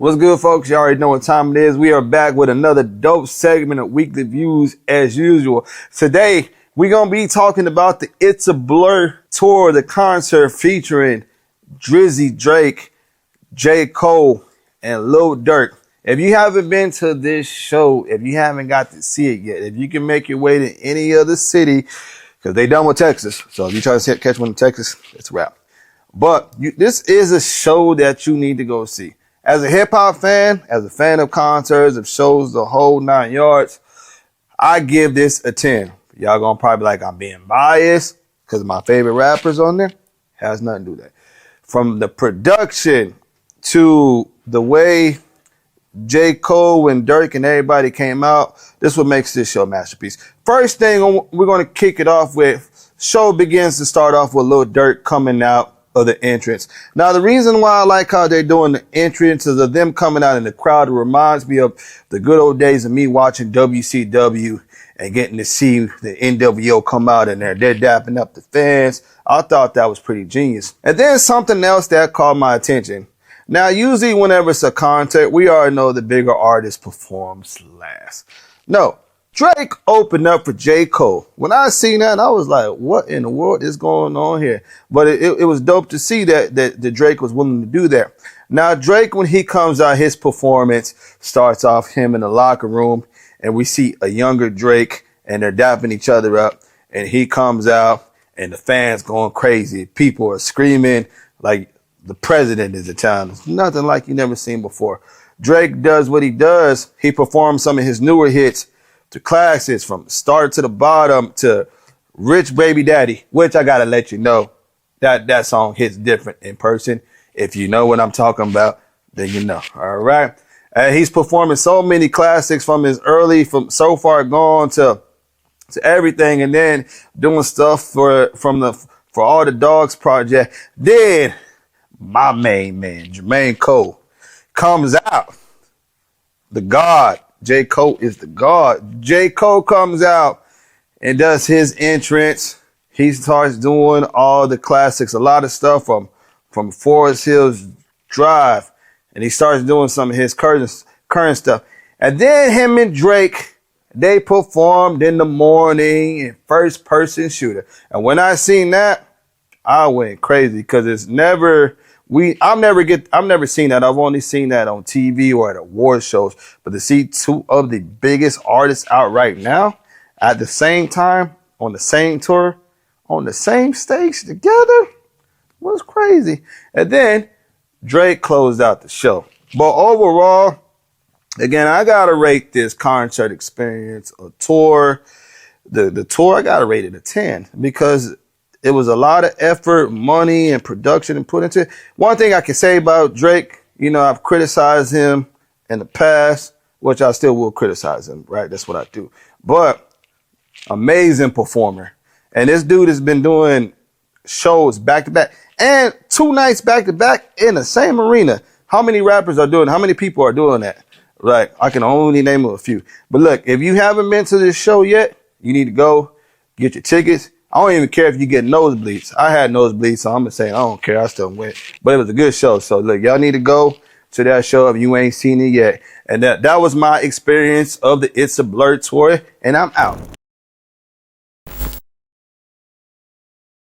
What's good, folks? You already know what time it is. We are back with another dope segment of Weekly Views as usual. Today, we're going to be talking about the It's a Blur tour, the concert featuring Drizzy Drake, J.COLE, and Lil Durk. If you haven't been to this show, if you haven't got to see it yet, if you can make your way to any other city, because they done with Texas. So if you try to catch one in Texas, it's a wrap. But this is a show that you need to go see. As a hip-hop fan, as a fan of concerts, of shows, the whole 9 yards, I give this a 10. Y'all gonna probably be like, I'm being biased because my favorite rappers on there. Has nothing to do with that. From the production to the way J. Cole and Durk and everybody came out, this is what makes this show a masterpiece. First thing we're going to kick it off with, show begins to start off with Lil Durk coming out of the entrance. Now, the reason why I like how they're doing the entrance is of them coming out in the crowd. It reminds me of the good old days of me watching WCW and getting to see the NWO come out in there. They're dapping up the fans. I thought that was pretty genius. And then something else that caught my attention. Now, usually whenever it's a concert, we already know the bigger artist performs last. No, Drake opened up for J. Cole. When I seen that, I was like, what in the world is going on here? But it was dope to see that Drake was willing to do that. Now, Drake, when he comes out, his performance starts off him in the locker room, and we see a younger Drake, and they're dapping each other up, and he comes out, and the fans going crazy. People are screaming like the president is in town. It's nothing like you never seen before. Drake does what he does. He performs some of his newer hits to classics, from start to the bottom to Rich Baby Daddy, which I gotta let you know that song hits different in person. If you know what I'm talking about, then you know. All right. And he's performing so many classics from his early, from So Far Gone to everything, and then doing stuff for All the Dogs project. Then my main man, Jermaine Cole, comes out. The God. J. Cole is the God. J. Cole comes out and does his entrance. He starts doing all the classics, a lot of stuff from Forest Hills Drive. And he starts doing some of his current stuff. And then him and Drake, they performed in the morning in first person shooter. And when I seen that, I went crazy because it's never... I've never seen that. I've only seen that on TV or at award shows. But to see two of the biggest artists out right now at the same time, on the same tour, on the same stage together, was crazy. And then Drake closed out the show. But overall, again, I gotta rate this concert experience, a tour. The tour, I gotta rate it a 10 because it was a lot of effort, money, and production and put into it. One thing I can say about Drake, I've criticized him in the past, which I still will criticize him, right? That's what I do. But amazing performer. And this dude has been doing shows back to back and 2 nights back to back in the same arena. How many rappers are doing, how many people are doing that? Right? I can only name a few. But look, if you haven't been to this show yet, you need to go get your tickets. I don't even care if you get nosebleeds. I had nosebleeds, so I'm going to say I don't care. I still went. But it was a good show. So, look, y'all need to go to that show if you ain't seen it yet. And that was my experience of the It's a Blur tour, and I'm out.